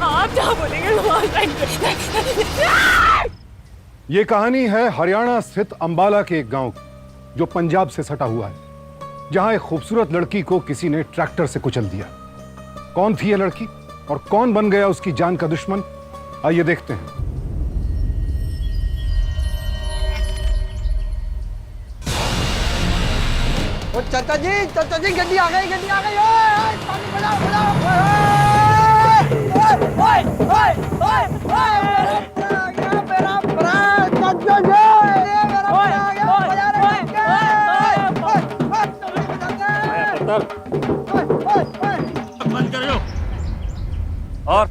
आप जहाँ बोलेंगे वहाँ जाएंगे। ये कहानी है हरियाणा स्थित अंबाला के एक गांव की, जो पंजाब से सटा हुआ है, जहां एक खूबसूरत लड़की को किसी ने ट्रैक्टर से कुचल दिया। कौन थी यह लड़की और कौन बन गया उसकी जान का दुश्मन, आइए देखते हैं। चाचा जी गड्डी आ गई, गड्डी आ गई। ओए पानी बजाओ बजाओ। ओए ओए ओए ओए मेरा बड़ा चाचा जी, मेरा आ गया बजा रहे बंद करो। और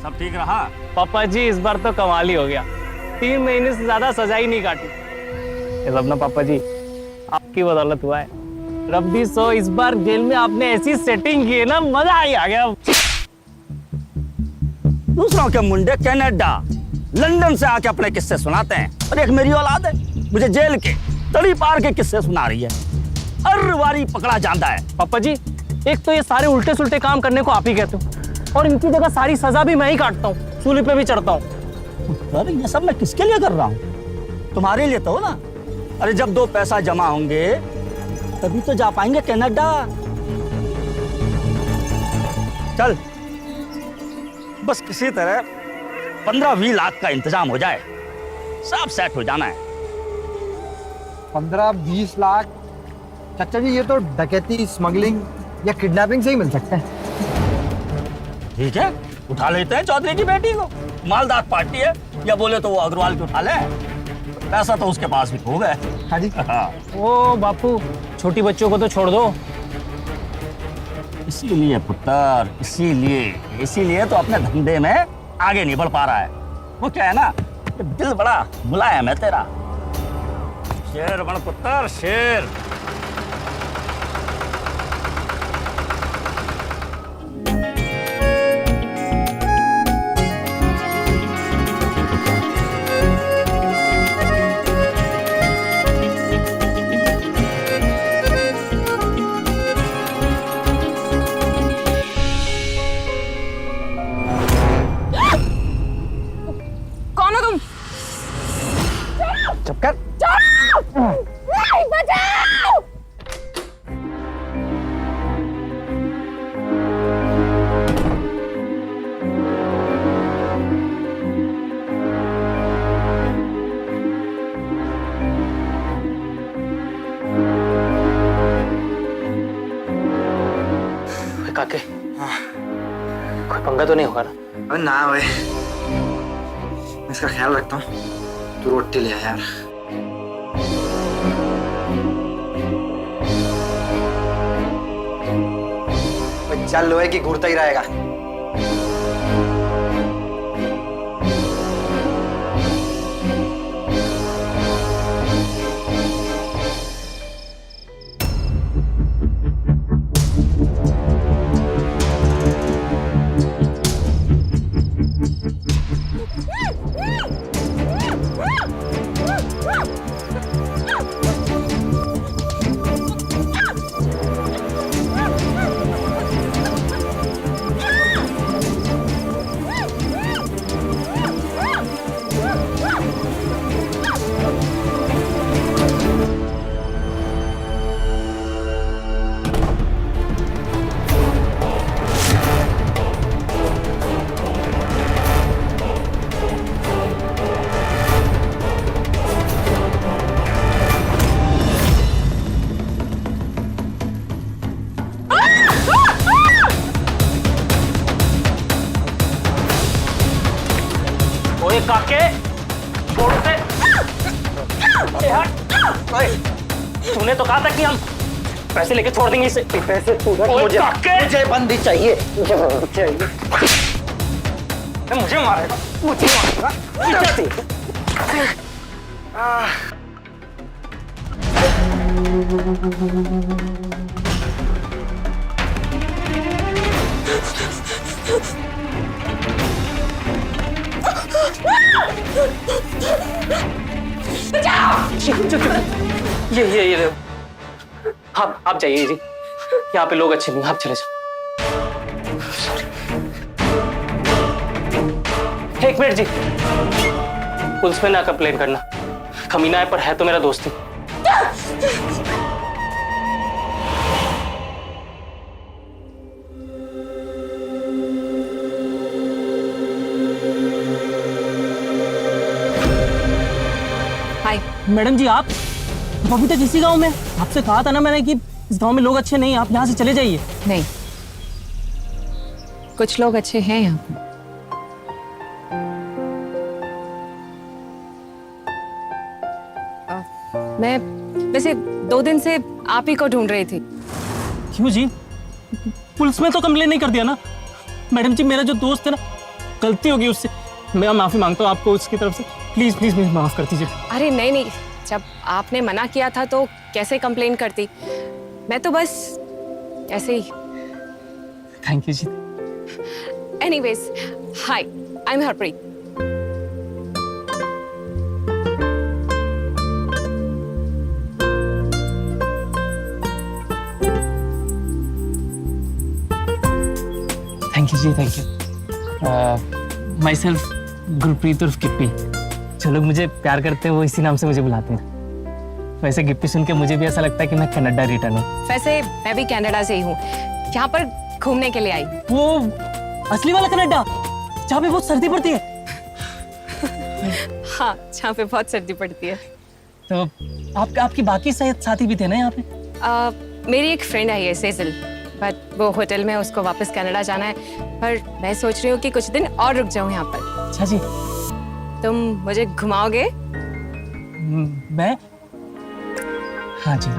सब ठीक रहा? पापा जी इस बार तो कमाल ही हो गया, 3 महीने से ज्यादा सजा ही नहीं काटी। ये सब ना पापा जी आपकी बदौलत हुआ है। रब्बी सो इस बार जेल में आपने ऐसी सेटिंग की है ना, मजा ही आ गया। दूसरों के मुंडे कनाडा लंदन से आके अपने किस्से सुनाते हैं, और एक मेरी औलाद है मुझे जेल के तड़ी पार के किस्से सुना रही है। हर बारी पकड़ा जाता है। पापा जी एक तो ये सारे उल्टे सुल्टे काम करने को आप ही कहते हो, और इनकी जगह सारी सजा भी मैं ही काटता हूँ, सूली पे भी चढ़ता हूँ। अरे ये सब मैं किसके लिए कर रहा हूँ? तुम्हारे लिए तो ना। अरे जब 2 पैसा जमा होंगे तभी तो जा पाएंगे कनाडा। चल बस किसी तरह 15-20 लाख का इंतजाम हो जाए, सब सेट हो जाना है। 15-20 लाख? चाचा जी ये तो डकैती, स्मगलिंग या किडनैपिंग से ही मिल सकते हैं। ठीक है, उठा लेते हैं चौधरी की बेटी को, मालदार पार्टी है, या बोले तो वो अग्रवाल की उठा ले, पैसा तो उसके पास भी खूब है। हाँ जी। ओ बापू छोटी बच्चों को तो छोड़ दो। इसीलिए पुत्र, इसीलिए तो अपने धंधे में आगे नहीं बढ़ पा रहा है। वो क्या है ना, दिल बड़ा मुलायम है तेरा। शेर बन पुत्र, शेर। काके कोई पंगा तो नहीं होगा ना? अबे ना भाई, मैं इसका ख्याल रखता हूँ। तू रोटी ले आ यार। चल लोहे की घूरता ही रहेगा। काके छोड़ से। तूने तो कहा था कि हम पैसे लेके छोड़ देंगे इसे। पैसे मुझे बंदी चाहिए, मुझे बंदी चाहिए। मुझे मारेगा, मुझे मारेगा। ये आप जाइए जी। यहाँ पे लोग अच्छे नहीं, आप चले जाओ। एक मिनट जी, पुलिस में ना कंप्लेन करना, कमीना है पर है तो मेरा दोस्त ही। हाय। मैडम जी, आप अभी तक इसी गांव में? आपसे कहा था ना मैंने कि इस गांव में लोग अच्छे नहीं, आप यहाँ से चले जाइए। नहीं, कुछ लोग अच्छे हैं यहाँ पे। मैं वैसे 2 दिन से आप ही को ढूंढ रही थी। क्यों जी? पुलिस में तो कंप्लेन नहीं कर दिया ना? मैडम जी, मेरा जो दोस्त है ना, गलती होगी उससे, मैं माफी मांगता हूँ आपको उसकी तरफ से। प्लीज प्लीज प्लीज माफ कर दीजिए। अरे नहीं नहीं, जब आपने मना किया था तो कैसे कंप्लेन करती, मैं तो बस ऐसे ही। थैंक यू जी। Anyways, hi, I am Harpreet. Thank you जी, thank you. Myself Gurpreet उर्फ गिप्पी। जो लोग मुझे प्यार करते हैं वो इसी नाम से मुझे बुलाते हैं। वैसे गिप्पी सुन के मुझे भी ऐसा लगता है कि मैं कनाडा रिटर्न हूँ। वैसे मैं भी कनाडा से ही हूँ, यहाँ पर घूमने के लिए आई। वो असली वाला कनाडा जहाँ पे बहुत सर्दी पड़ती है? हाँ, जहाँ पे बहुत सर्दी पड़ती है। तो आपकी बाकी साथी भी थे ना यहाँ पे? मेरी एक फ्रेंड है ये सेजल, बट वो होटल में, उसको वापस कनाडा जाना है। पर मैं सोच रही हूँ कि कुछ दिन और रुक जाऊँ यहाँ पर। अच्छा जी। तुम मुझे घुमाओगे? मैं? हाँ जी।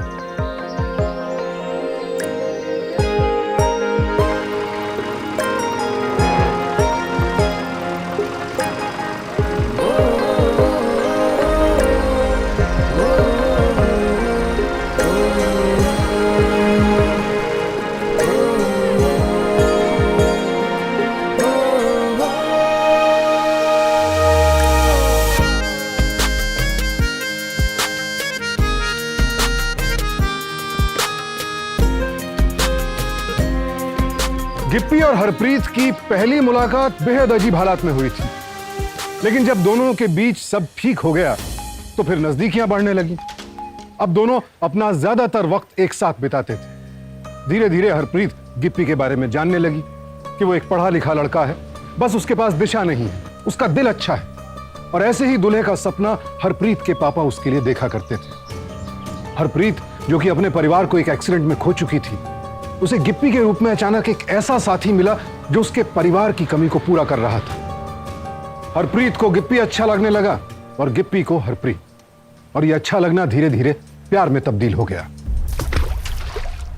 गिप्पी और हरप्रीत की पहली मुलाकात बेहद अजीब हालात में हुई थी, लेकिन जब दोनों के बीच सब ठीक हो गया तो फिर नजदीकियां बढ़ने लगी। अब दोनों अपना ज्यादातर वक्त एक साथ बिताते थे। धीरे धीरे हरप्रीत गिप्पी के बारे में जानने लगी कि वो एक पढ़ा लिखा लड़का है, बस उसके पास दिशा नहीं है, उसका दिल अच्छा है। और ऐसे ही दूल्हे का सपना हरप्रीत के पापा उसके लिए देखा करते थे। हरप्रीत, जो कि अपने परिवार को एक एक्सीडेंट में खो चुकी थी, उसे गिप्पी के रूप में अचानक एक ऐसा साथी मिला जो उसके परिवार की कमी को पूरा कर रहा था। हरप्रीत को गिप्पी अच्छा लगने लगा और गिप्पी को हरप्रीत, और यह अच्छा लगना धीरे धीरे प्यार में तब्दील हो गया।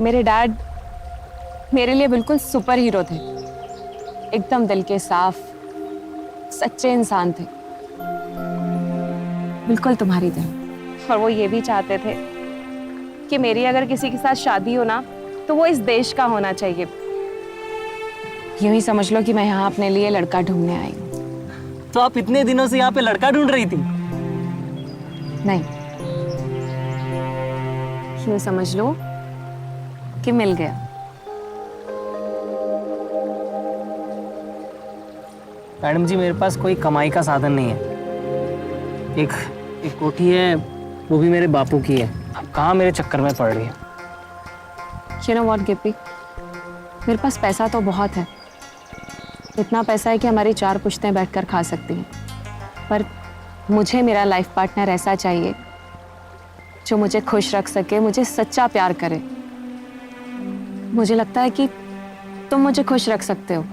मेरे डैड मेरे लिए बिल्कुल सुपर हीरो थे, एकदम दिल के साफ, सच्चे इंसान थे, बिल्कुल तुम्हारी तरह। और वो ये भी चाहते थे कि मेरी अगर किसी के साथ शादी हो ना, तो वो इस देश का होना चाहिए। यूं ही समझ लो कि मैं यहाँ अपने लिए लड़का ढूंढने आई हूँ। तो आप इतने दिनों से यहाँ पे लड़का ढूंढ रही थी? नहीं, यूं समझ लो कि मिल गया। मैडम जी, मेरे पास कोई कमाई का साधन नहीं है। एक कोठी है, वो भी मेरे बापू की है। अब कहाँ मेरे चक्कर में पड़ रही है। You know what, गिप्पी, मेरे पास पैसा तो बहुत है, इतना पैसा है कि हमारी 4 पुश्तें बैठकर खा सकती हैं। पर मुझे मेरा लाइफ पार्टनर ऐसा चाहिए जो मुझे खुश रख सके, मुझे सच्चा प्यार करे। मुझे लगता है कि तुम मुझे खुश रख सकते हो।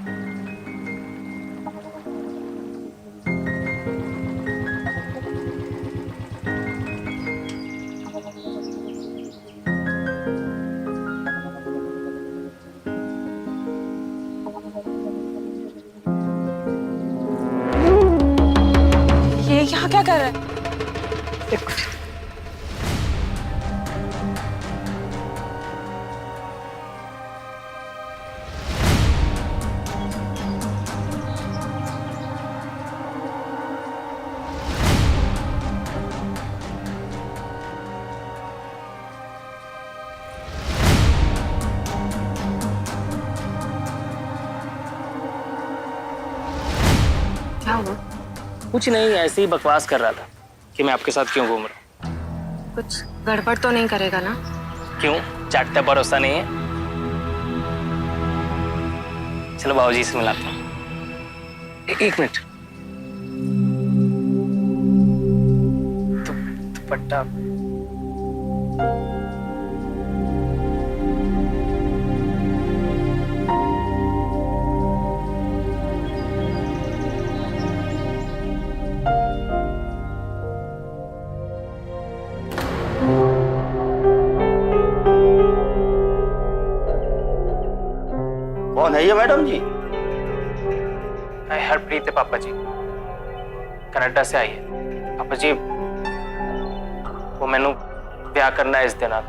यहाँ क्या कर रहा है? क्या हुआ? कुछ नहीं, ऐसे ही बकवास कर रहा था कि मैं आपके साथ क्यों घूम रहा हूँ। कुछ गड़बड़ तो नहीं करेगा ना? क्यों, चाटता भरोसा नहीं है? चलो बाबूजी से मिलाता हूँ। एक मिनट। दुपट्टा। कौन है ये मैडम जी? हरप्रीत है पापा जी, कनाडा से आई है। पापा जी वो मैनू ब्याह करना है इस दिन। आप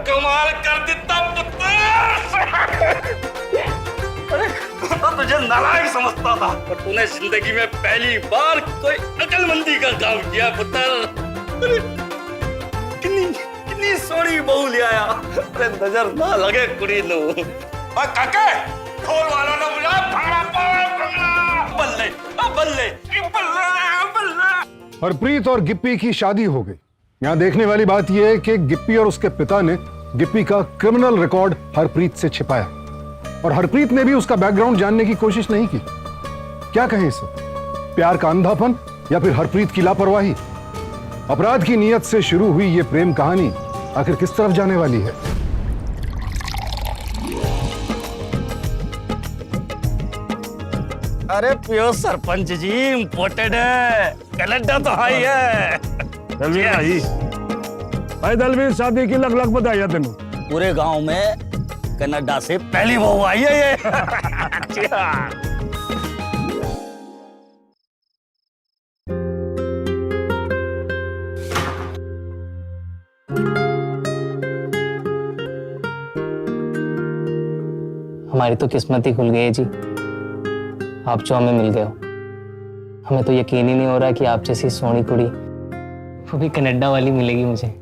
कमाल कर देता पुत्र। अरे तो तुझे नालायक समझता था, पर तूने जिंदगी में पहली बार कोई अकलमंदी का काम किया पुत्र। अरे कितनी कितनी सोनी बहू ले आया। अरे नजर ना लगे कुड़ी नु। और काके ढोल वाला ना बुला, भाड़ा पाड़ा बल्ले बल्ले बल्ले बल्ले। हरप्रीत और गिप्पी की शादी हो गई। यहाँ देखने वाली बात यह है कि गिप्पी और उसके पिता ने गिप्पी का क्रिमिनल रिकॉर्ड हरप्रीत से छिपाया और हरप्रीत ने भी उसका बैकग्राउंड जानने की कोशिश नहीं की। क्या कहें इसे, प्यार का अंधापन या फिर हरप्रीत की लापरवाही? अपराध की नीयत से शुरू हुई ये प्रेम कहानी आखिर किस तरफ जाने वाली है? अरे पियो सरपंच जी, इम्पोर्टेड है, कनाडा तो हाई है। भाई पैदल भी शादी की लग बधाई है तेनू। पूरे गांव में कनाडा से पहली बहू आई है ये। हमारी तो किस्मत ही खुल गई है जी, आप जो हमें मिल गए हो। हमें तो यकीन ही नहीं हो रहा कि आप जैसी सोनी कुड़ी, वो भी कनाडा वाली, मिलेगी मुझे।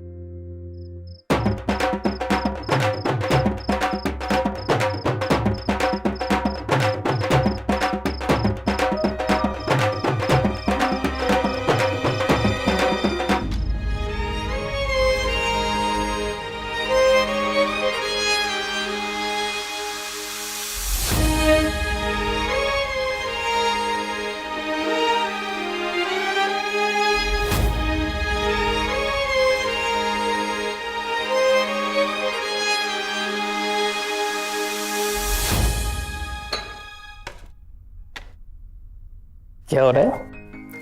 क्या हो रहा है?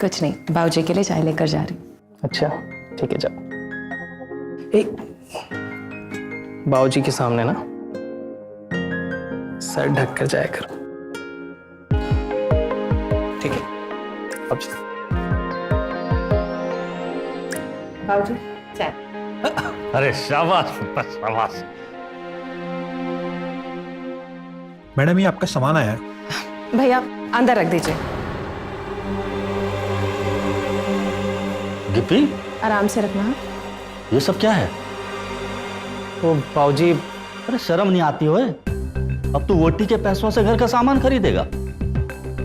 कुछ नहीं, बाबूजी के लिए चाय लेकर जा रही हूँ। अच्छा ठीक है, जाओ। एक बाबूजी के सामने ना सर ढक कर जाया करो, ठीक है? अब बाबूजी चाय। अरे शाबाश पुत्र, शाबाश। मैडम ये आपका सामान आया है। भैया अंदर रख दीजिए। गिप्पी, आराम से रखना। ये सब क्या है? वो बाबूजी, अरे शर्म नहीं आती होए? अब तू वोटी के पैसों से घर का सामान खरीदेगा?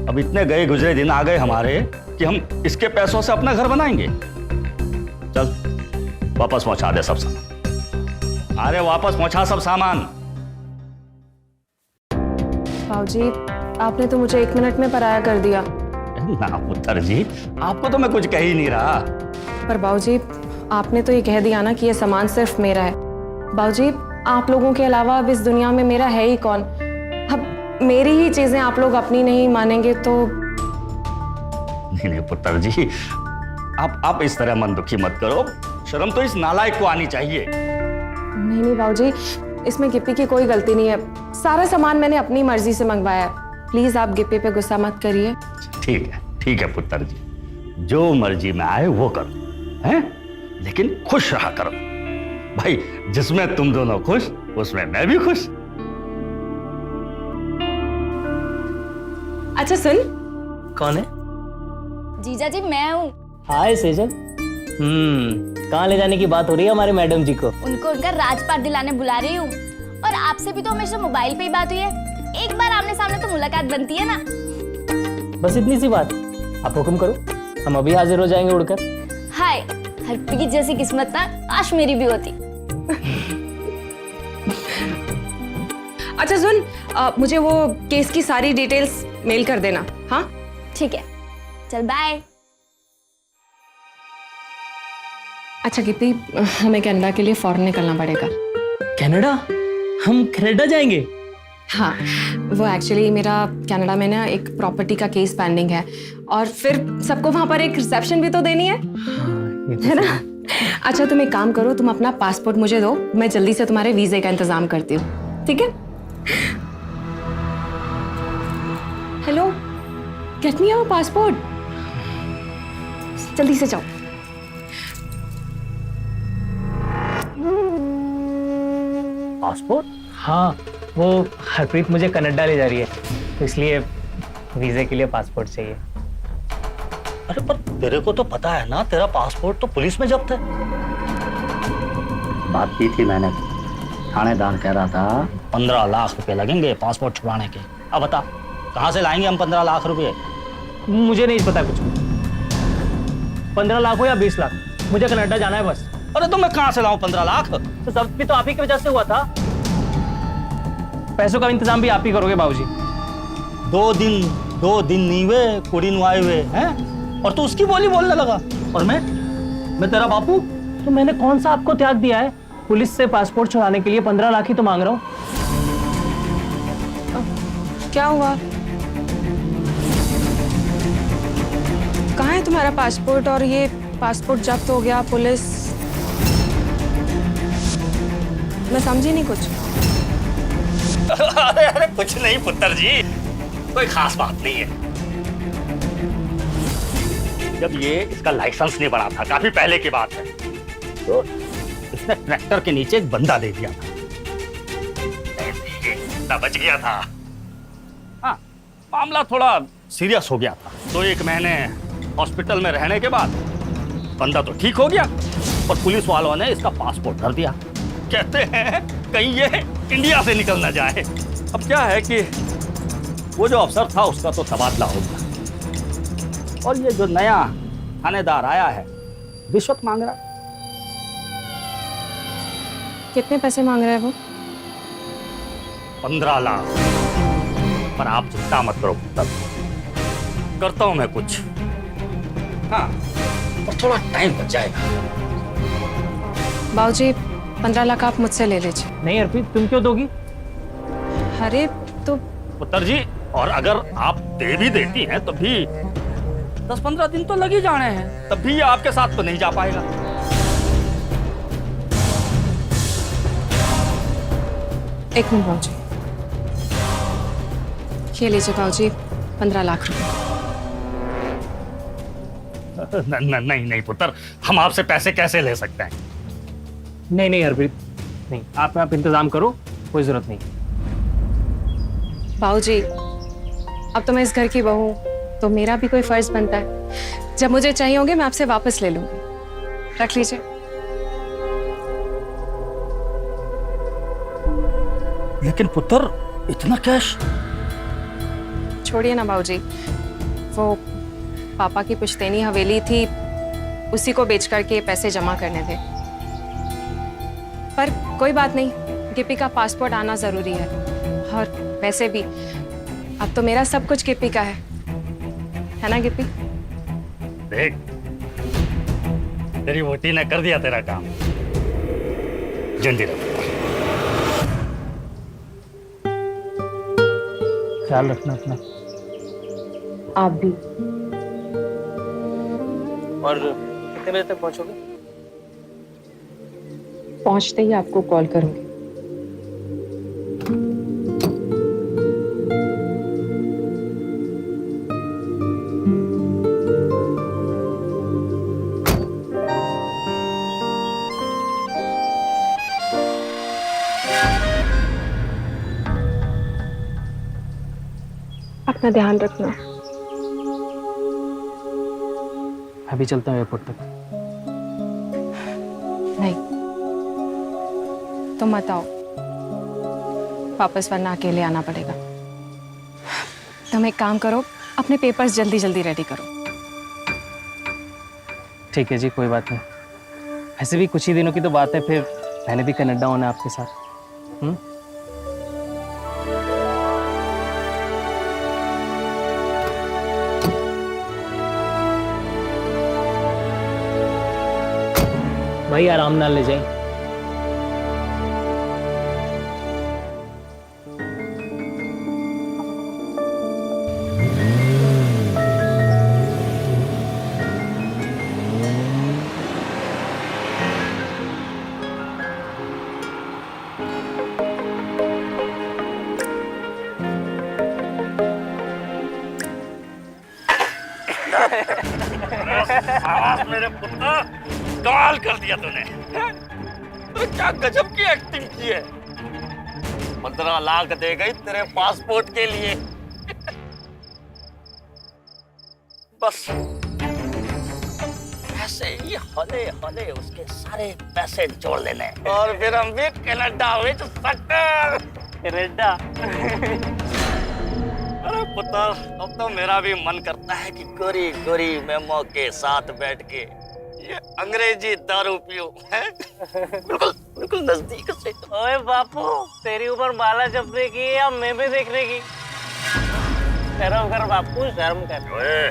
अब इतने गए गुजरे दिन आ गए हमारे कि हम इसके पैसों से अपना घर बनाएंगे। चल वापस पहुंचा दे सब सामान। अरे वापस पहुंचा सब सामान। बाबूजी आपने तो मुझे 1 मिनट में पराया कर दिया। ना पुत्र जी, आपको तो मैं कुछ कह ही नहीं रहा। पर बाबूजी आपने तो ये कह दिया ना कि ये सामान सिर्फ मेरा है। बाबूजी आप लोगों के अलावा अब इस दुनिया में मेरा है ही कौन? अब मेरी ही चीजें आप लोग अपनी नहीं मानेंगे तो? नहीं पुत्र जी, आप इस तरह मन दुखी मत करो। शर्म तो इस नालायक को आनी चाहिए। नहीं बाबूजी, इसमें गिप्पी की कोई गलती नहीं है। सारा सामान मैंने अपनी मर्जी से मंगवाया है। प्लीज आप गिप्पी पे गुस्सा मत करिए। ठीक है पुत्र जी, जो मर्जी में आए वो करो, हैं? लेकिन खुश रहा करो भाई। जिसमें तुम दोनों खुश, उसमें मैं भी खुश। अच्छा सुन, कौन है? जीजा जी मैं हूँ। हाय सेजल। कहाँ ले जाने की बात हो रही है हमारे मैडम जी को? उनको उनका राजपाट दिलाने बुला रही हूँ। और आपसे भी तो हमेशा मोबाइल पे ही बात हुई है, एक बार आमने सामने तो मुलाकात बनती है ना। बस इतनी सी बात, आप हुक्म करो, हम अभी हाजिर हो जाएंगे उड़कर। हाय, हरप्रीत की जैसी किस्मत ना काश मेरी भी होती। अच्छा सुन, मुझे वो केस की सारी डिटेल्स मेल कर देना। हाँ ठीक है, चल बाय। अच्छा गिप्पी, हमें कनाडा के लिए फॉरेन निकलना पड़ेगा। कनाडा? हम कनाडा जाएंगे? हाँ, वो एक्चुअली मेरा कनाडा में ना एक प्रॉपर्टी का केस पेंडिंग है, और फिर सबको वहां पर एक रिसेप्शन भी तो देनी है ना। अच्छा तुम एक काम करो, तुम अपना पासपोर्ट मुझे दो, मैं जल्दी से तुम्हारे वीजे का इंतजाम करती हूँ, ठीक है? Hello, get me your passport, जल्दी से जाओ। पासपोर्ट? हाँ, वो हरप्रीत मुझे कनाडा ले जा रही है, तो इसलिए वीजे के लिए पासपोर्ट चाहिए। अरे पर तेरे को तो पता है ना, तेरा पासपोर्ट तो पुलिस में जब्त है। बात की थी मैंने, थानेदार कह रहा था 15 लाख रुपए लगेंगे पासपोर्ट छुड़ाने के। अब बता कहाँ से लाएंगे हम 15 लाख रुपए? मुझे नहीं पता कुछ भी, 15 लाख हो या 20 लाख, मुझे कनाडा जाना है बस। अरे तो मैं कहाँ से लाऊं 15 लाख? तो सब भी तो आप ही की वजह से हुआ था। पैसों का इंतजाम भी आप ही करोगे बाबूजी। 2 दिन नहीं हुए कुड़ी नु आए हुए हैं, और तू उसकी बोली बोलने लगा। और मैं तेरा बापू? तो मैंने कौन सा आपको त्याग दिया है? पुलिस से पासपोर्ट छुड़ाने के लिए 15 लाख ही तो मांग रहा हूँ। क्या हुआ? कहाँ है तुम्हारा पासपोर्ट? और ये पासपोर्ट जब्त हो गया, पुलिस? मैं समझी नहीं कुछ। अरे कुछ नहीं पुत्र जी, कोई खास बात नहीं है। जब ये इसका लाइसेंस नहीं बना था, काफी पहले की बात है, तो इसने ट्रैक्टर के नीचे एक बंदा दे दिया था, बंदा बच गया था। हाँ, मामला थोड़ा सीरियस हो गया था, तो 1 महीने हॉस्पिटल में रहने के बाद बंदा तो ठीक हो गया, और पुलिस वालों ने इसका पासपोर्ट कर दिया। कहते हैं कहीं ये इंडिया से निकल ना जाए। अब क्या है कि वो जो अफसर था उसका तो तबादला हो गया, और ये जो नया थानेदार आया है रिश्वत मांग रहा है। कितने पैसे मांग रहे हैं वो? 15 लाख। पर आप चिंता मत करो पुत्र, करता हूं मैं कुछ। हाँ, और थोड़ा टाइम बच जाएगा। बाबूजी 15 लाख आप मुझसे ले लीजिए। नहीं हरप्रीत, तुम क्यों दोगी? अरे तो पुत्र जी, और अगर आप दे भी देती हैं तो भी 10-15 दिन तो लग ही जाने हैं, तब भी ये आपके साथ तो नहीं जा पाएगा। एक मिनट बाबूजी, ये लीजिए बाबूजी 15 लाख रुपए। नहीं पुत्र, हम आपसे पैसे कैसे ले सकते हैं? नहीं हरप्रीत, नहीं, आप इंतजाम करो, कोई जरूरत नहीं। बाबूजी, अब तो मैं इस घर की बहू हूं, तो मेरा भी कोई फर्ज बनता है। जब मुझे चाहिए होंगे मैं आपसे वापस ले लूंगी। रख लीजिए। लेकिन पुत्र, इतना कैश? छोड़िए ना बाबूजी, वो पापा की पुश्तैनी हवेली थी, उसी को बेच करके पैसे जमा करने थे। पर कोई बात नहीं, गिप्पी का पासपोर्ट आना जरूरी है, और वैसे भी अब तो मेरा सब कुछ गिप्पी का है ना गिप्पी? देख, तेरी वोटी ने कर दिया तेरा काम। जिंदी रहो। ख्याल रखना अपना। आप भी। और कितने बजे तक पहुंचोगे? पहुंचते ही आपको कॉल करूंगी। अपना ध्यान रखना। मैं भी चलता हूँ एयरपोर्ट तक। नहीं, तुम मत आओ वापस, वरना अकेले आना पड़ेगा। तुम एक काम करो, अपने पेपर्स जल्दी जल्दी रेडी करो। ठीक है जी, कोई बात नहीं। ऐसे भी कुछ ही दिनों की तो बात है, फिर मैंने भी कनाडा होना है आपके साथ। भाई आराम नाल ले जाए। मेरे पुत्र, कमाल कर दिया तूने। तो क्या गजब की एक्टिंग की है। 15 लाख दे गई तेरे पासपोर्ट के लिए। बस ऐसे ही हले हले उसके सारे पैसे जोड़ लेने और फिर हम भी कनाडा में सक्कर। कनाडा। अरे पुत्र, अब तो मेरा भी मन करता है कि गोरी गोरी मेमो के साथ बैठ के ये अंग्रेजी दारू पियो। बिल्कुल बिल्कुल नजदीक से। ओए बापू, तेरी ऊपर माला जपने की या मेमे देखने की? शर्म कर बापू, शर्म कर। ओए,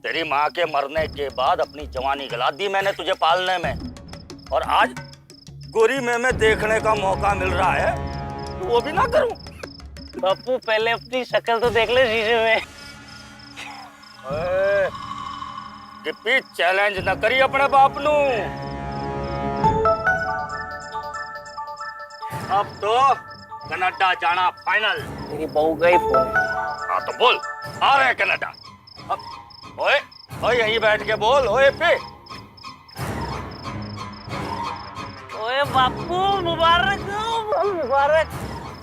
तेरी माँ के मरने के बाद अपनी जवानी गला दी मैंने तुझे पालने में, और आज गोरी मेमे देखने का मौका मिल रहा है तो वो भी ना करूं। बापू पहले अपनी शक्ल तो देख ले शीशे में। गिप्पी, चैलेंज न करी अपने बाप नू। अब तो कनाडा जाना फाइनल। तेरी बहू का ही फोन है। हाँ तो बोल, आ रहे हैं कनाडा। अब ओए ओए यहीं बैठ के बोल। ओए पे ओए बापू, मुबारक हो, मुबारक।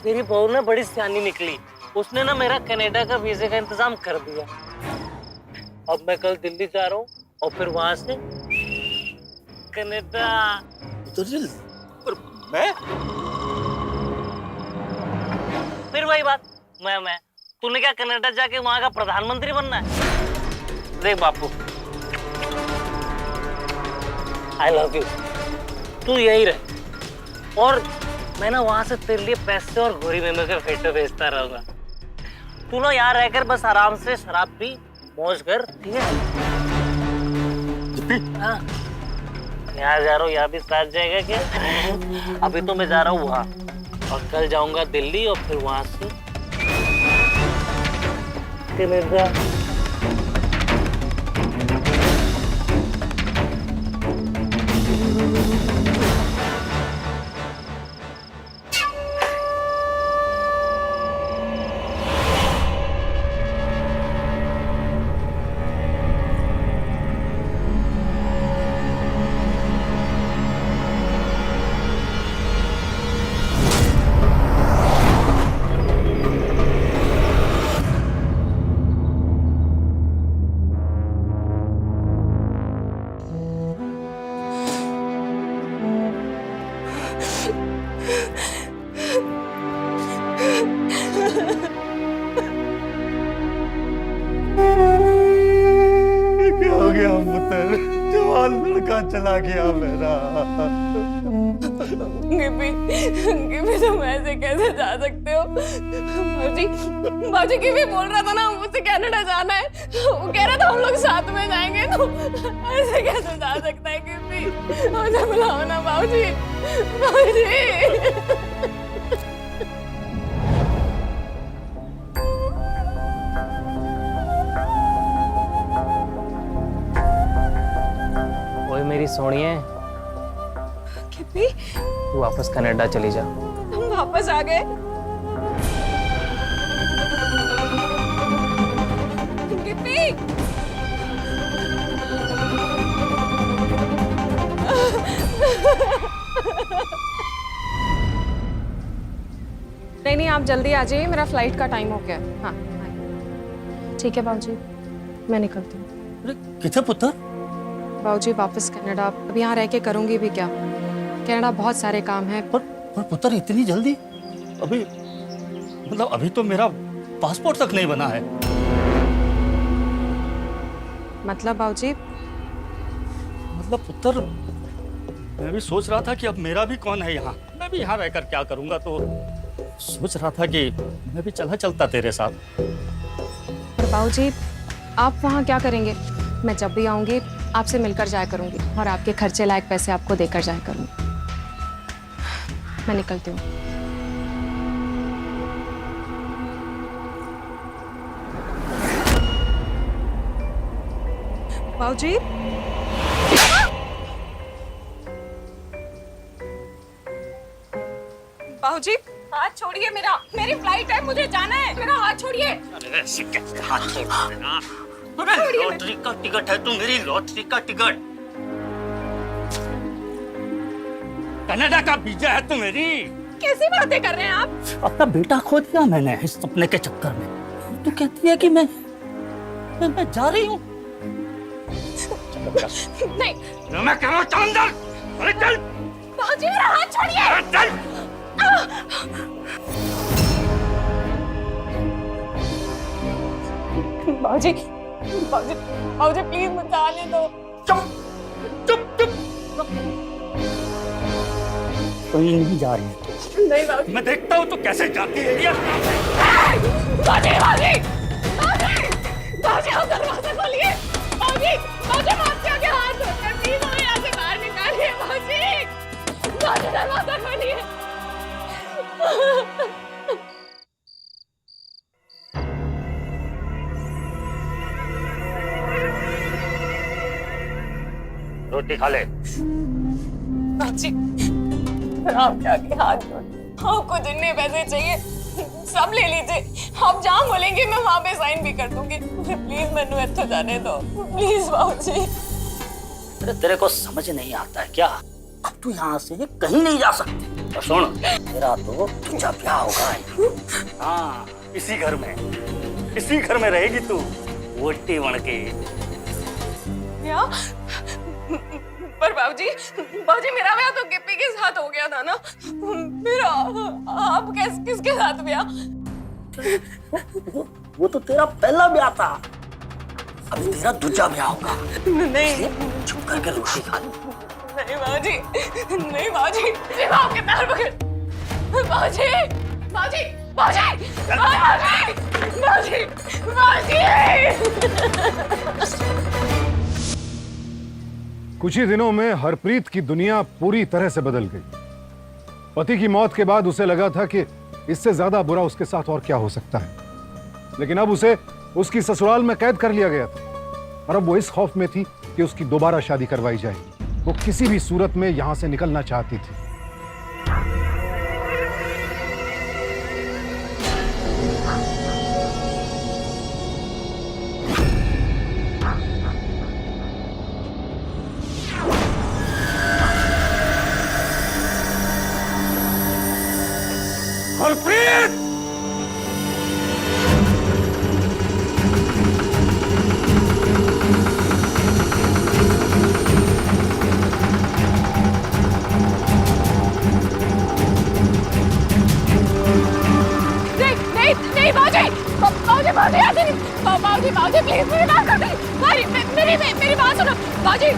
तेरी बहू ने बड़ी सियानी निकली, उसने ना मेरा कनाडा का वीजे का इंतजाम कर दिया। अब मैं कल दिल्ली जा रहा हूँ और फिर वहां से कनाडा। तो पर मैं फिर वही बात, मैं तूने क्या कनाडा जाके वहां का प्रधानमंत्री बनना है? देख बापू, आई लव यू, तू यही रह और मैं ना वहां से तेरे लिए पैसे और गोरी मेमे के फेटे भेजता रहूंगा। तू ना यहाँ रहकर बस आराम से शराब पी, मौज कर, ठीक है? हाँ, यहाँ जा रहा हूँ, यहाँ भी साथ जाएगा क्या? अभी तो मैं जा रहा हूँ वहाँ और कल जाऊंगा दिल्ली और फिर वहां से कनाडा। क्या हो गया पुत्र? जवान लड़का चला गया मेरा। गिप्पी तुम ऐसे कैसे जा सकते हो? बाबूजी गिप्पी बोल रहा था ना मुझसे कनाडा जाना है, वो कह रहा था हम लोग साथ में जाएंगे, तो ऐसे कैसे जा सकता है गिप्पी? मुझे बुलाओ ना बाबूजी, बाबूजी। ओए मेरी सोनिए, गिप्पी, तू वापस कनाडा चली जा। तुम वापस आ गए? गिप्पी, नहीं आप जल्दी आ जाइए, मेरा फ्लाइट का टाइम हो गया। हाँ ठीक है बाबूजी, मैं निकलती हूँ। अरे किथे पुत्र? बाबूजी वापस कनाडा। अब यहाँ रह के करूँगी भी क्या? कनाडा बहुत सारे काम हैं। पर पुत्र इतनी जल्दी? अभी मतलब अभी तो मेरा पासपोर्ट तक नहीं बना है। मतलब बाबूजी? मतलब पुत्र मैं भी सोच रहा था कि अब मेरा भी कौन है यहाँ, मैं भी यहाँ रहकर क्या करूँगा, तो सोच रहा था कि मैं भी चला चलता तेरे साथ। पर बाबूजी आप वहाँ क्या करेंगे? मैं जब भी आऊँगी आपसे मिलकर जाया करूँगी और आपके खर्चे लायक पैसे आपको देकर जाया करूँगी। मैं निकलती हूँ। बाबूजी बाबूजी हाथ छोड़िए मेरा, मेरी फ्लाइट है, मुझे जाना है, मेरा हाथ छोड़िए। अरे ऐसे कैसे हाथ छोड़ देना? अरे लॉटरी का टिकट है, तू मेरी लॉटरी का टिकट। कनाडा का वीजा है तू मेरी। कैसी बातें कर रहे हैं आप? अपना बेटा खो दिया मैंने इस सपने के चक्कर में। तू कहती है कि मैं जा रही हूँ। नहीं मैं कह रहा हूँ चल अंदर। अरे चल बाबूजी मेरा हाथ छोड़िए। चल। बाबूजी बाबूजी बाबूजी प्लीज मुझे आने दो। चुप चुप चुप। कहीं नहीं जा रही है। नहीं बाबूजी। मैं देखता हूँ तू कैसे जाती है। बाबूजी बाबूजी बाबूजी आप दरवाजा खोलिए। बाबूजी बाबूजी मैं आपके आगे हाथ जोड़ता हूं, प्लीज हमें यहाँ से बाहर निकालिए। बाबूजी बाबूजी दरवाजा खोलिए। रोटी खा ले। बाबूजी आपके आगे हाथ जोड़ती हूं। आपको जितने पैसे चाहिए सब ले लीजिए, आप जहाँ बोलेंगे मैं वहाँ पे साइन भी कर दूंगी। प्लीज मैंने इत्थों जाने दो प्लीज बाबूजी। अरे तेरे को समझ नहीं आता है क्या? अब तू यहाँ से कहीं नहीं जा सकती। और सुन, तेरा तो तुझा ब्याह होगा। हाँ इसी घर में रहेगी तू वोटी बन के। क्या? पर बाबूजी मेरा ब्याह तो गिप्पी के साथ हो गया था ना, मेरा आप किसके साथ ब्याह? वो तो तेरा पहला ब्याह था, अभी तेरा दूसरा ब्याह होगा। नहीं चुप करके रोटी खा ले। नहीं बाबूजी नहीं बाबूजी मुझे आपके पैर पकड़। बाबूजी बाबूजी बाबूजी बाबूजी बाबूजी। कुछ ही दिनों में हरप्रीत की दुनिया पूरी तरह से बदल गई। पति की मौत के बाद उसे लगा था कि इससे ज्यादा बुरा उसके साथ और क्या हो सकता है, लेकिन अब उसे उसकी ससुराल में कैद कर लिया गया था और अब वो इस खौफ में थी कि उसकी दोबारा शादी करवाई जाएगी। वो किसी भी सूरत में यहां से निकलना चाहती थी। हरप्रीत! नहीं बाबूजी बाबूजी ऐसे नहीं। बाबूजी प्लीज मेरी बात कर दीजिए। मेरी बात सुनो बाबूजी।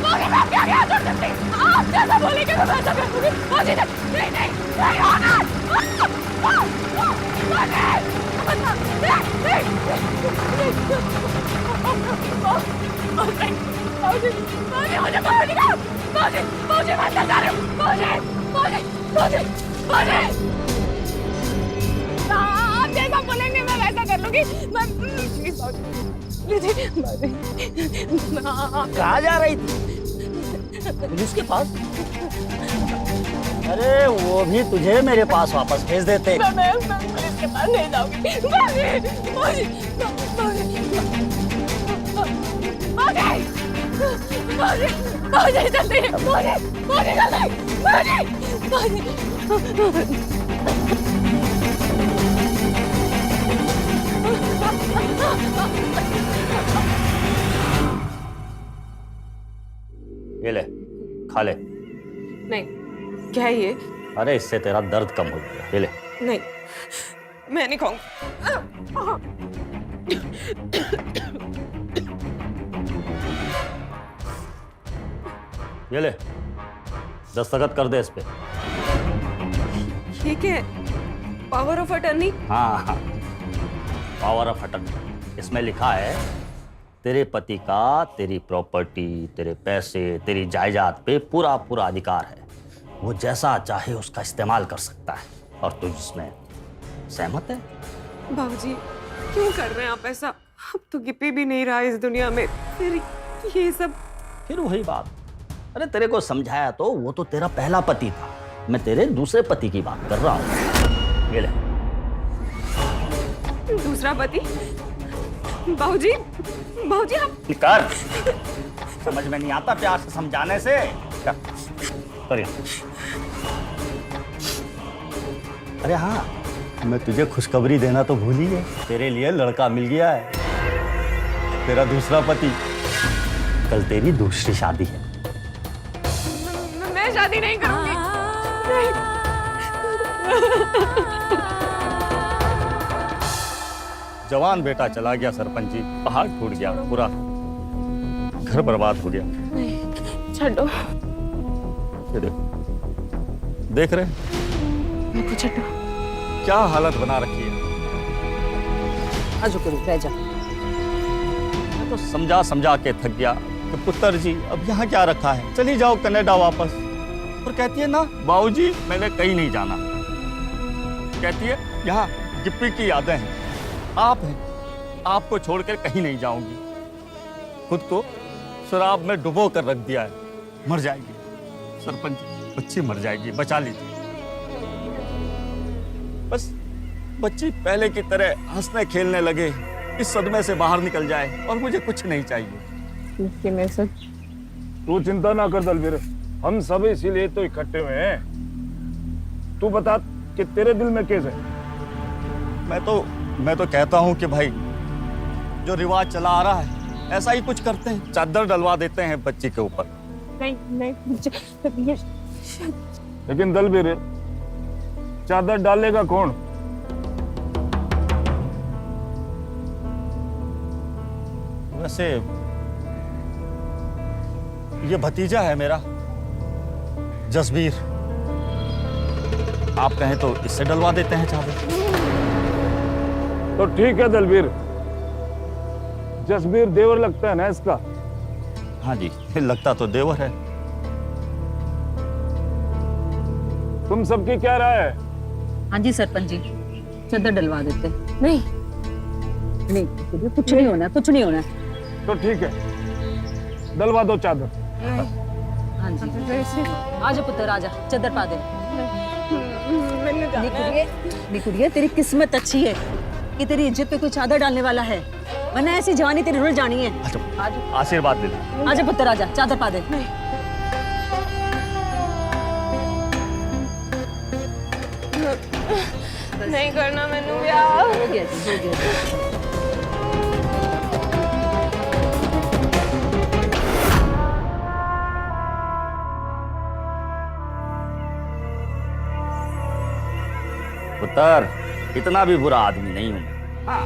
बाबूजी मैं क्या क्या कर सकती? आप जैसा बोलेंगे मैं वैसा कर दूंगी। बाबूजी नहीं होना। बाबूजी मुझे बाहर निकालो। बाबूजी मैं चल जा रही हूँ। बाबूजी आप जैसा बोलेंगे मैं वैसा कर लूंगी। मैं प्लीज बाबूजी कहाँ जा रही थी? पुलिस के पास? अरे वो भी तुझे मेरे पास वापस भेज देते। मैं पुलिस के पास नहीं जाऊंगी। बाबूजी जल्दी बाबूजी जल्दी ये ले, खा ले। नहीं, क्या है ये? अरे इससे तेरा दर्द कम हो जाएगा। ये ले। नहीं, मैं नहीं खाऊंगी। ये ले, दस्तखत कर दे इस पे। ये क्या है? Power of attorney? हाँ, पावर ऑफ अटर्नी। इसमें लिखा है तेरे पति का तेरी प्रॉपर्टी, तेरे पैसे, तेरी जायदाद पे पूरा पूरा अधिकार है। वो जैसा चाहे उसका इस्तेमाल कर सकता है और तू इसमें सहमत है? बाबूजी, क्यों कर रहे हैं आप ऐसा? अब तो गिप्पी भी नहीं रहा इस दुनिया में, फिर ये सब। फिर वही बात। अरे तेरे को समझाया तो वो तो तेरा पहला पति था, मैं तेरे दूसरे पति की बात कर रहा हूँ। ये ले। दूसरा पति? बाबूजी, बाबूजी आप कर। समझ में नहीं आता प्यार से समझाने से। करिए। अरे हाँ, मैं तुझे खुशखबरी देना तो भूल ही गया। तेरे लिए लड़का मिल गया है, तेरा दूसरा पति। कल तेरी दूसरी शादी है। मैं शादी नहीं करूंगी। जवान बेटा चला गया सरपंच जी, पहाड़ टूट गया, पूरा घर बर्बाद हो गया। छोड़ो। ये देखो, देख रहे हैं मेरे को छोड़ो। क्या हालत बना रखी है। आजो करो, रह जा। मैं तो समझा समझा के थक गया कि पुत्र जी अब यहाँ क्या रखा है, चली जाओ कनाडा वापस। और कहती है ना बाबूजी मैंने कहीं नहीं जाना। कहती है यहाँ गिप्पी की यादें हैं, आप हैं, आपको छोड़कर कहीं नहीं जाऊंगी। खुद को शराब में डुबो कर रख दिया है, मर जाएगी। सरपंच जी, बच्ची मर जाएगी, बचा लीजिए। बस बच्ची पहले की तरह हंसने खेलने लगे, इस सदमे से बाहर निकल जाए और मुझे कुछ नहीं चाहिए। कि मैं सब तू चिंता ना कर दलवीर, हम सब इसीलिए तो इकट्ठे हुए हैं। तू बता कि तेरे दिल में कैसे? मैं तो कहता हूं कि भाई जो रिवाज चला आ रहा है ऐसा ही कुछ करते हैं, चादर डलवा देते हैं बच्ची के ऊपर। नहीं, लेकिन दलवीर, चादर डालेगा कौन? वैसे ये भतीजा है मेरा, जसबीर। आप कहें तो इससे डलवा देते हैं चादर। तो ठीक है दलवीर, जसबीर देवर लगता है ना इसका? हाँ जी, लगता तो देवर है। तुम सबकी क्या राय है? हाँ जी सरपंच जी, चादर डलवा देते। नहीं, नहीं, कुछ नहीं होना, कुछ नहीं होना। तो ठीक है, डलवा दो चादर। हाँ जी, आजा पुत्र आजा, चादर पा दे। मैंने जाना है। निकुड़िए, तेरी किस्मत अच्छी है कि तेरी इज्जत पे कोई चादर डालने वाला है, वरना ऐसी जवानी तेरी रुल जानी है। आशीर्वाद दे दो। आजा पुत्र आजा, चादर पा दे। नहीं करना मैंने प्यार। हो गया जी, हो गया जी। पुत्र, इतना भी बुरा आदमी नहीं हूं मैं। हाँ,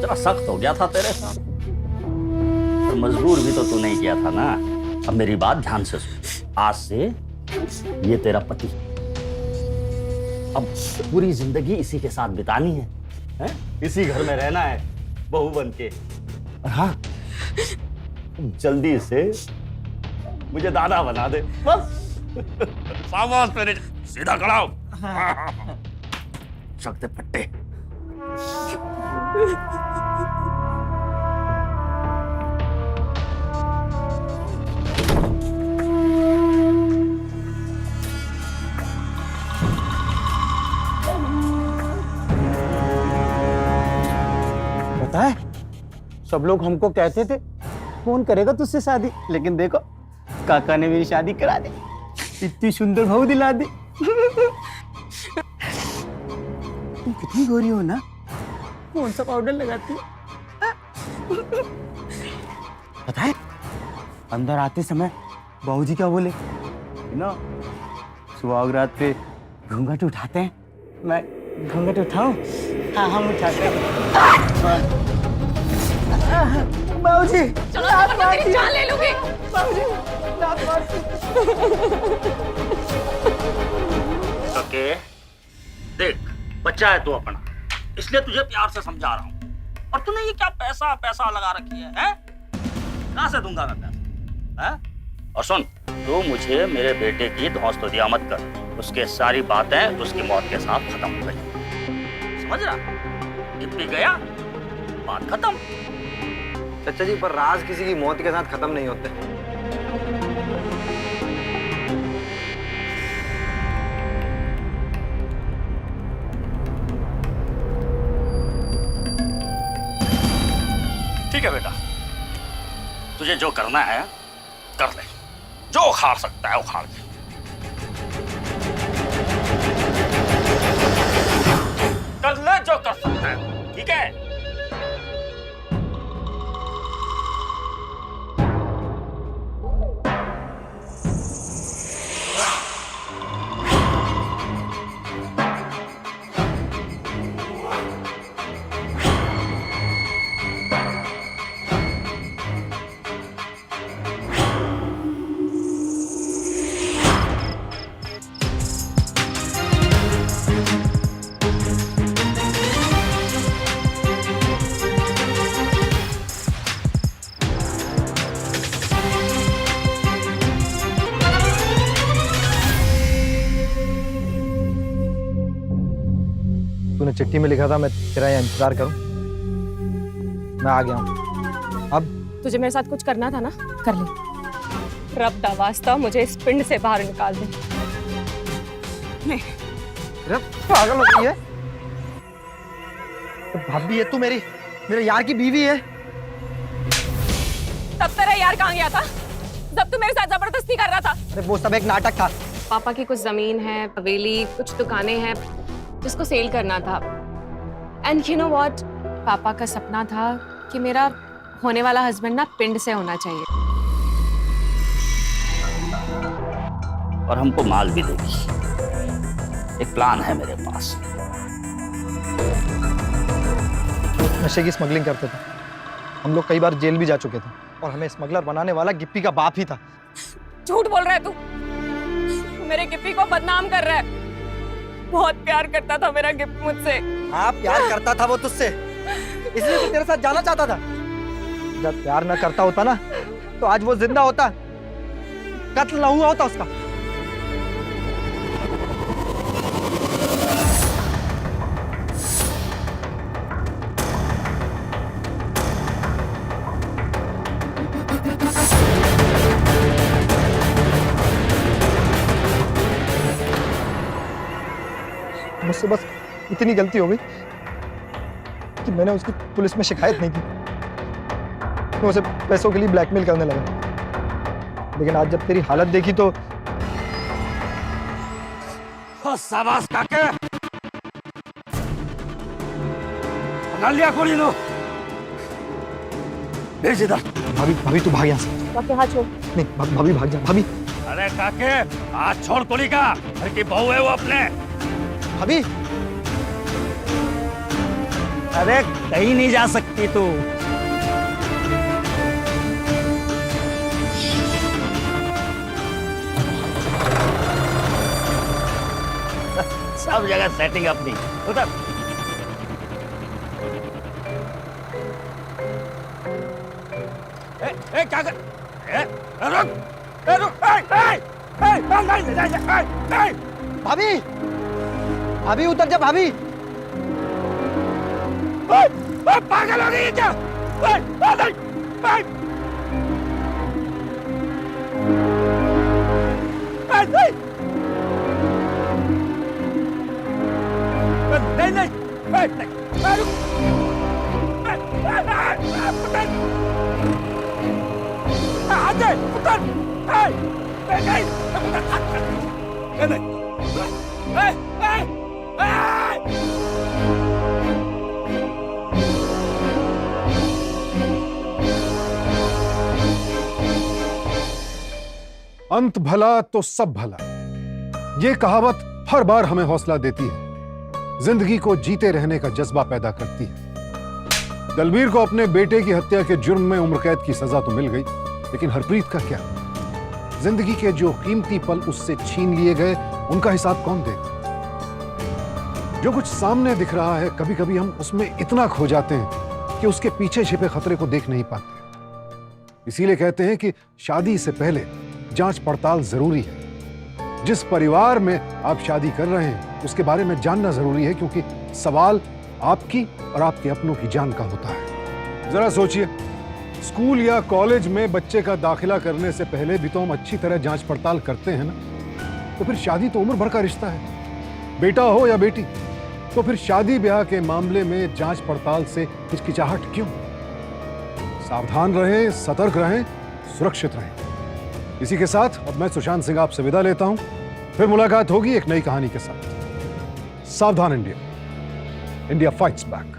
जरा सख्त हो गया था तेरे साथ, पर मजबूर भी तो तू नहीं किया था ना। अब मेरी बात ध्यान से सुन। आज से ये तेरा पति, अब पूरी जिंदगी इसी के साथ बितानी है, हैं? इसी घर में रहना है बहू बन के। और हाँ, जल्दी से मुझे दादा बना दे बस। शाबाश मेरे, सीधा खड़ा हो। शक्ति पट्टे। पता है, सब लोग हमको कहते थे कौन करेगा तुझसे शादी, लेकिन देखो काका ने मेरी शादी करा दी, इतनी सुंदर बहू दिला दी। तुम कितनी गोरी हो ना, कौन सा पाउडर लगाती है? पता है अंदर आते समय बाबूजी क्या बोले ना, सुहागरात पे घूंघट उठाते हैं। मैं घूंघट उठाऊं? हाँ हम उठाते हैं। बाबूजी तेरी जान ले लूंगी। ओके देख, बच्चा है तू अपना, इसलिए तुझे प्यार से समझा रहा हूँ। और तूने ये क्या पैसा पैसा लगा रखी है, हैं? कहाँ से दूंगा मैं पैसा, हैं? और सुन, तू मुझे मेरे बेटे की धौंस तो दिया मत कर। उसके सारी बातें उसकी मौत के साथ खत्म हो गई, समझ रहा? गिप्पी गया, बात खत्म। चाचा जी, पर राज किसी की मौत के साथ खत्म नहीं होते। ठीक है बेटा, तुझे जो करना है कर ले, जो उखाड़ सकता है उखाड़ ले। कर ले जो कर सकता है, ठीक है? तूने चिट्ठी में लिखा था मैं तेरा यहाँ इंतजार करूं। मैं आ गया हूँ। अब तुझे मेरे साथ कुछ करना था ना, कर ले। रब दा वास्ता मुझे इस पिंड से बाहर निकाल दे। नहीं, अरे पागल हो गई है? तो भाभी है तू, मेरे यार की बीवी है। तब तेरा यार कहाँ गया था जब तू मेरे साथ जबरदस्ती कर रहा था? अरे वो सब एक नाटक था। पापा की कुछ जमीन है, हवेली, कुछ दुकानें हैं जिसको सेल करना था। एंड यू नो व्हाट, पापा का सपना था कि मेरा होने वाला हस्बैंड ना पिंड से होना चाहिए। और हमको माल भी देगी। एक प्लान है मेरे पास। नशे की स्मगलिंग करते थे हम लोग, कई बार जेल भी जा चुके थे, और हमें स्मगलर बनाने वाला गिप्पी का बाप ही था। झूठ बोल रहा है तू, मेरे गिप्पी को बदनाम कर रहा है। बहुत प्यार करता था मेरा गिप्पी मुझसे। हाँ, प्यार करता था वो तुझसे, इसलिए तो तेरे साथ जाना चाहता था। जब प्यार न करता होता ना तो आज वो जिंदा होता, कत्ल न हुआ होता उसका। मुझसे बस इतनी गलती हो गई कि मैंने उसकी पुलिस में शिकायत नहीं की। मैं उसे पैसों के लिए ब्लैकमेल करने लगा, लेकिन आज जब तेरी हालत देखी तो शाबाश काके, पकड़ लिया कोड़ी लो, भेज इधर। भाभी तू भाग यहाँ से। काके हाथ छोड़। नहीं भाभी भाग जा भाभी। अरे काके हाथ छोड़ कोड़ी का, घर की बहू है वो अपने। भाभी अरे कहीं नहीं जा सकती तू। सब जगह सेटिंग अपनी। उधर क्या कर? रुक रुक, भाभी भाभी उतर जा भाभी। पागल हो गई है क्या? नहीं नहीं अंत भला तो सब भला, ये कहावत हर बार हमें हौसला देती है, जिंदगी को जीते रहने का जज्बा पैदा करती है। दलबीर को अपने बेटे की हत्या के जुर्म में उम्र कैद की सजा तो मिल गई, लेकिन हरप्रीत का क्या? जिंदगी के जो कीमती पल उससे छीन लिए गए, उनका हिसाब कौन देगा? जो कुछ सामने दिख रहा है, कभी कभी हम उसमें इतना खो जाते हैं कि उसके पीछे छिपे खतरे को देख नहीं पाते। इसीलिए कहते हैं कि शादी से पहले जांच पड़ताल जरूरी है। जिस परिवार में आप शादी कर रहे हैं उसके बारे में जानना जरूरी है, क्योंकि सवाल आपकी और आपके अपनों की जान का होता है। जरा सोचिए, स्कूल या कॉलेज में बच्चे का दाखिला करने से पहले भी तो हम अच्छी तरह जांच पड़ताल करते हैं ना, तो फिर शादी तो उम्र भर का रिश्ता है, बेटा हो या बेटी। तो फिर शादी ब्याह के मामले में जांच पड़ताल से हिचकिचाहट क्यों? सावधान रहें, सतर्क रहें, सुरक्षित रहें। इसी के साथ अब मैं सुशांत सिंह आपसे विदा लेता हूं। फिर मुलाकात होगी एक नई कहानी के साथ। सावधान इंडिया, इंडिया फाइट्स बैक।